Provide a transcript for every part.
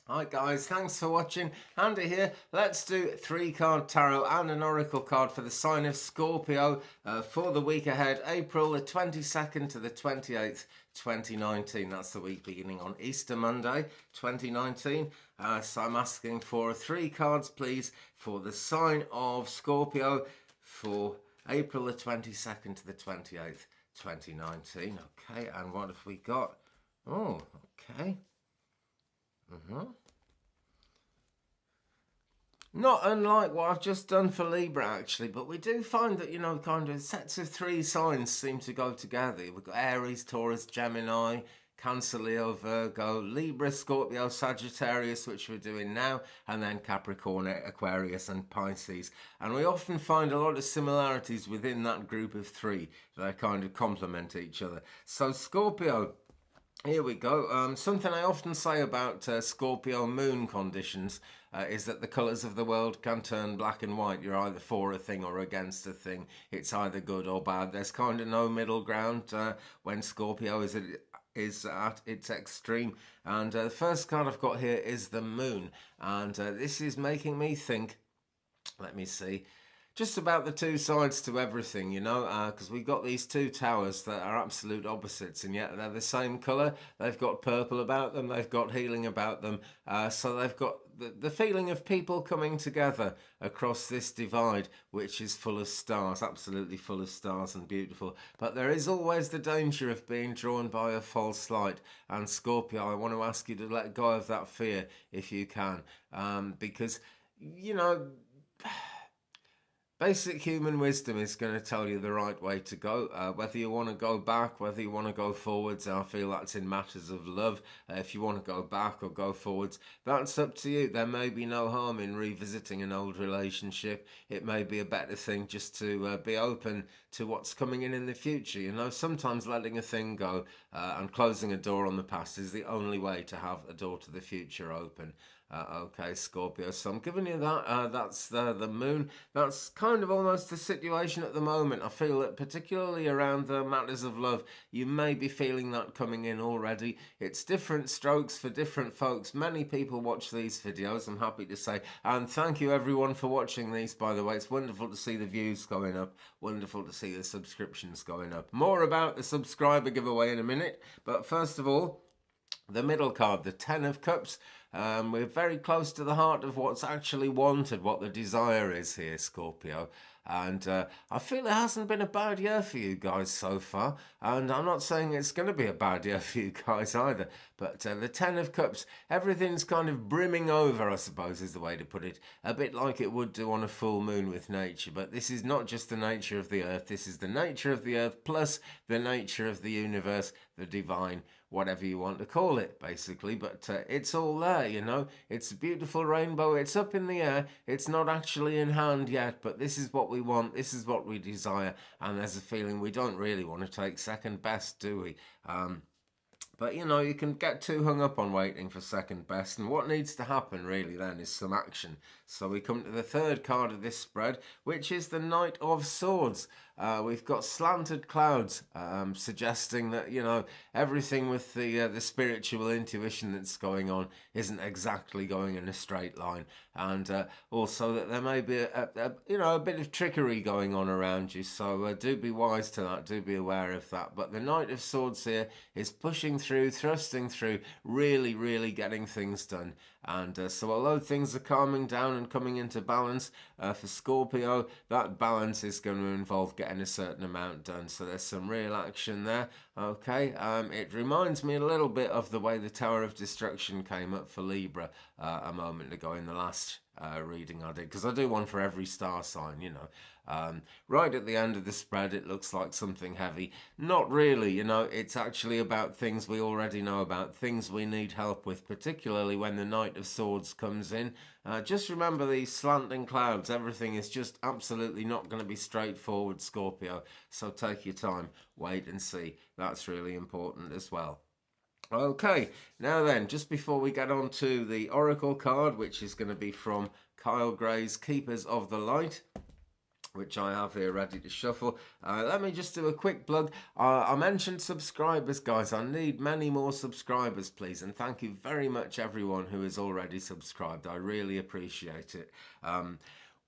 Hi guys, thanks for watching. Andy here. Let's do 3-card tarot and an oracle card for the sign of Scorpio for the week ahead, April the 22nd to the 28th, 2019. That's the week beginning on Easter Monday, 2019. So I'm asking for 3 cards, please, for the sign of Scorpio for April the 22nd to the 28th, 2019. Okay, and what have we got? Oh, okay. Not unlike what I've just done for Libra, actually, but we do find that, kind of sets of 3 signs seem to go together. We've got Aries, Taurus, Gemini, Cancer, Leo, Virgo, Libra, Scorpio, Sagittarius, which we're doing now, and then Capricorn, Aquarius, and Pisces. And we often find a lot of similarities within that group of 3 that kind of complement each other. So Scorpio, here we go. Something I often say about Scorpio moon conditions is that the colours of the world can turn black and white. You're either for a thing or against a thing. It's either good or bad. There's kind of no middle ground when Scorpio is at its extreme. And the first card I've got here is the moon. And this is making me think, let me see, just about the 2 sides to everything, because we've got these 2 towers that are absolute opposites, and yet they're the same colour. They've got purple about them, they've got healing about them, so they've got the feeling of people coming together across this divide, which is full of stars, absolutely full of stars and beautiful. But there is always the danger of being drawn by a false light, and Scorpio, I want to ask you to let go of that fear if you can, because, basic human wisdom is going to tell you the right way to go. Whether you want to go back, whether you want to go forwards, I feel that's in matters of love. If you want to go back or go forwards, that's up to you. There may be no harm in revisiting an old relationship. It may be a better thing just to be open to what's coming in the future. Sometimes letting a thing go and closing a door on the past is the only way to have a door to the future open. Okay, Scorpio, so I'm giving you that. That's the moon. That's kind of almost the situation at the moment. I feel that particularly around the matters of love, you may be feeling that coming in already. It's different strokes for different folks. Many people watch these videos, I'm happy to say. And thank you everyone for watching these, by the way. It's wonderful to see the views going up. Wonderful to see the subscriptions going up. More about the subscriber giveaway in a minute. But first of all, the middle card, the 10 of Cups. We're very close to the heart of what's actually wanted, what the desire is here, Scorpio. And I feel it hasn't been a bad year for you guys so far. And I'm not saying it's going to be a bad year for you guys either. But the 10 of Cups, everything's kind of brimming over, I suppose is the way to put it. A bit like it would do on a full moon with nature. But this is not just the nature of the earth. This is the nature of the earth plus the nature of the universe, the divine, whatever you want to call it, basically. But it's all there, It's a beautiful rainbow. It's up in the air. It's not actually in hand yet, but this is what we want. This is what we desire. And there's a feeling we don't really want to take second best, do we? But you can get too hung up on waiting for second best, and what needs to happen really then is some action. So we come to the 3rd card of this spread, which is the Knight of Swords. We've got slanted clouds, suggesting that everything with the spiritual intuition that's going on isn't exactly going in a straight line, and also that there may be a bit of trickery going on around you. So do be wise to that. Do be aware of that. But the Knight of Swords here is pushing through, thrusting through, really, really getting things done. And so although things are calming down and coming into balance for Scorpio, that balance is going to involve getting a certain amount done. So there's some real action there. Okay, it reminds me a little bit of the way the Tower of Destruction came up for Libra a moment ago in the last reading I did, because I do one for every star sign, right at the end of the spread it looks like something heavy. Not really, it's actually about things we already know about, things we need help with, particularly when the Knight of Swords comes in. Just remember these slanting clouds. Everything is just absolutely not going to be straightforward, Scorpio, so take your time, wait and see. That's really important as well. Okay, now then, just before we get on to the Oracle card, which is going to be from Kyle Gray's Keepers of the Light, which I have here ready to shuffle. Let me just do a quick plug. I mentioned subscribers, guys. I need many more subscribers, please. And thank you very much, everyone who is already subscribed. I really appreciate it.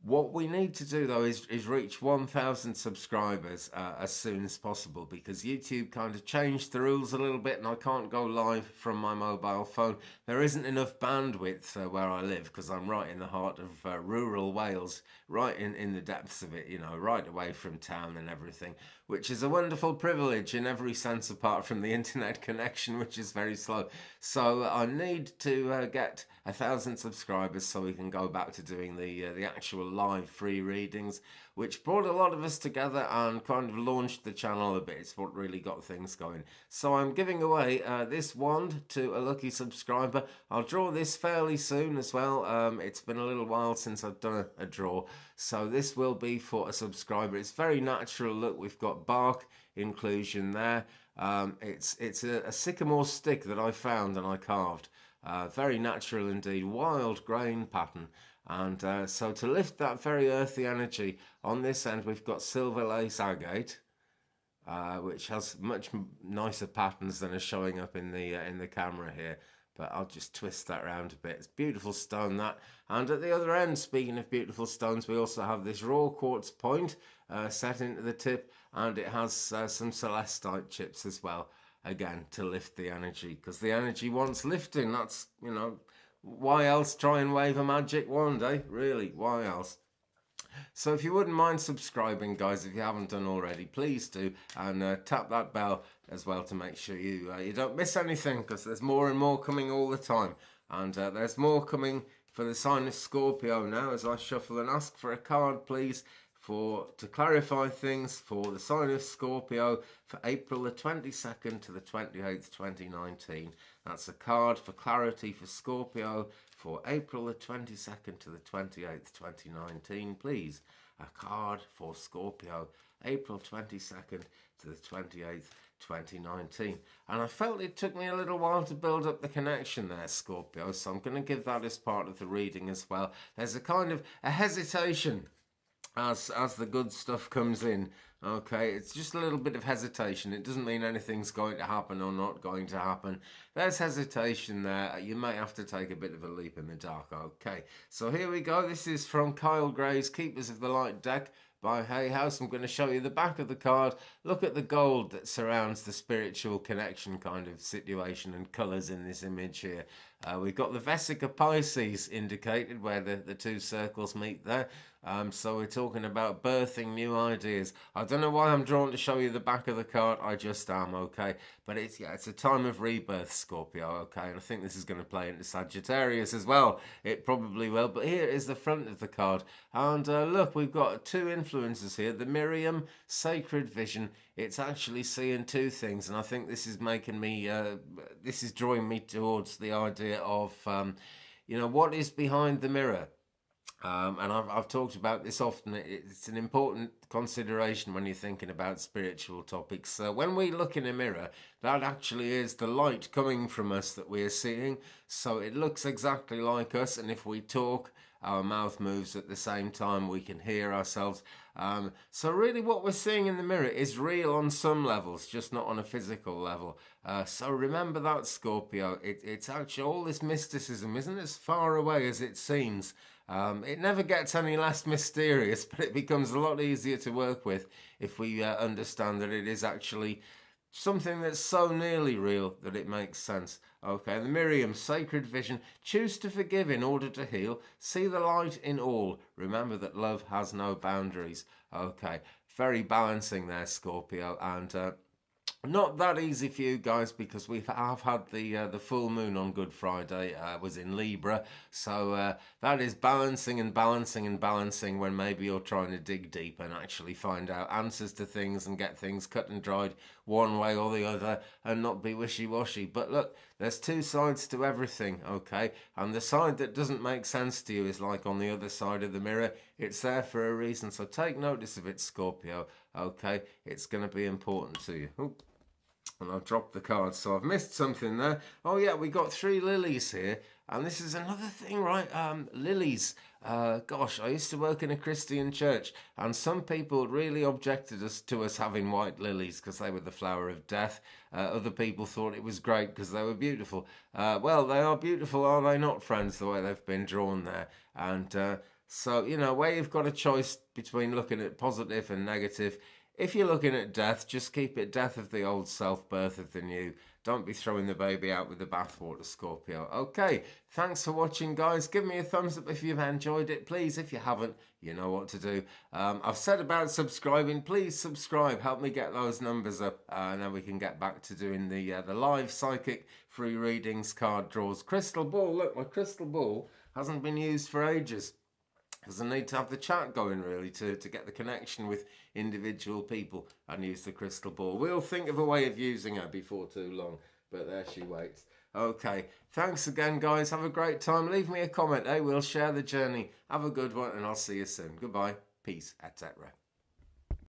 What we need to do, though, is reach 1,000 subscribers as soon as possible, because YouTube kind of changed the rules a little bit and I can't go live from my mobile phone. There isn't enough bandwidth where I live, because I'm right in the heart of rural Wales, right in the depths of it, you know, right away from town and everything, which is a wonderful privilege in every sense apart from the internet connection, which is very slow. So I need to get 1,000 subscribers so we can go back to doing the actual live free readings, which brought a lot of us together and kind of launched the channel a bit. It's what really got things going. So I'm giving away this wand to a lucky subscriber. I'll draw this fairly soon as well. It's been a little while since I've done a draw, so this will be for a subscriber. It's very natural. Look, we've got bark inclusion there. It's a sycamore stick that I found and I carved. Very natural indeed, wild grain pattern. And so to lift that very earthy energy, on this end we've got silver lace agate, which has much nicer patterns than are showing up in the camera here. But I'll just twist that around a bit. It's beautiful stone, that. And at the other end, speaking of beautiful stones, we also have this raw quartz point set into the tip, and it has some celestite chips as well, again, to lift the energy, because the energy wants lifting. That's, you know, why else try and wave a magic wand, eh? Really, why else? So if you wouldn't mind subscribing, guys, if you haven't done already, please do, and tap that bell as well to make sure you don't miss anything, because there's more and more coming all the time. And there's more coming for the sign of Scorpio now, as I shuffle and ask for a card, please, to clarify things for the sign of Scorpio for April the 22nd to the 28th, 2019. That's a card for clarity for Scorpio for April the 22nd to the 28th, 2019, please. A card for Scorpio, April 22nd to the 28th, 2019. And I felt it took me a little while to build up the connection there, Scorpio, so I'm going to give that as part of the reading as well. There's a kind of a hesitation as the good stuff comes in. Okay, it's just a little bit of hesitation. It doesn't mean anything's going to happen or not going to happen. There's hesitation there. You may have to take a bit of a leap in the dark. Okay, so here we go. This is from Kyle Gray's Keepers of the Light deck by Hay House. I'm going to show you the back of the card. Look at the gold that surrounds the spiritual connection kind of situation and colours in this image here. We've got the Vesica Pisces indicated where the two circles meet there. So we're talking about birthing new ideas. I don't know why I'm drawn to show you the back of the card. I just am, okay? But it's a time of rebirth, Scorpio, okay? And I think this is going to play into Sagittarius as well. It probably will. But here is the front of the card. And look, we've got two influences here. The Miriam Sacred Vision. It's actually seeing two things. And I think this is making me, this is drawing me towards the idea of, you know, what is behind the mirror? And I've talked about this often. It's an important consideration when you're thinking about spiritual topics. When we look in a mirror, that actually is the light coming from us that we are seeing. So it looks exactly like us. And if we talk, our mouth moves at the same time. We can hear ourselves. So really what we're seeing in the mirror is real on some levels, just not on a physical level. So remember that, Scorpio. It's actually all this mysticism isn't as far away as it seems. It never gets any less mysterious, but it becomes a lot easier to work with if we understand that it is actually something that's so nearly real that it makes sense. Okay, the Miriam Sacred Vision. Choose to forgive in order to heal. See the light in all. Remember that love has no boundaries. Okay, very balancing there, Scorpio, and not that easy for you guys, because I've had the full moon on Good Friday. Was in Libra, so that is balancing and balancing and balancing when maybe you're trying to dig deep and actually find out answers to things and get things cut and dried one way or the other and not be wishy-washy. But look, there's two sides to everything, okay? And the side that doesn't make sense to you is like on the other side of the mirror. It's there for a reason, so take notice of it, Scorpio, okay? It's going to be important to you. Ooh. And I've dropped the cards, so I've missed something there. Oh yeah, we got 3 lilies here. And this is another thing, right? Lilies. Gosh, I used to work in a Christian church, and some people really objected to us having white lilies because they were the flower of death. Other people thought it was great because they were beautiful. Well, they are beautiful, are they not, friends, the way they've been drawn there? And so, where you've got a choice between looking at positive and negative, if you're looking at death, just keep it death of the old self, birth of the new. Don't be throwing the baby out with the bathwater, Scorpio. Okay, thanks for watching, guys. Give me a thumbs up if you've enjoyed it. Please, if you haven't, you know what to do. I've said about subscribing. Please subscribe. Help me get those numbers up. And then we can get back to doing the live psychic free readings, card draws. Crystal ball. Look, my crystal ball hasn't been used for ages. Because I need to have the chat going, really, to get the connection with individual people and use the crystal ball. We'll think of a way of using her before too long, but there she waits. Okay, thanks again, guys. Have a great time. Leave me a comment, eh? We'll share the journey. Have a good one, and I'll see you soon. Goodbye, peace, etc.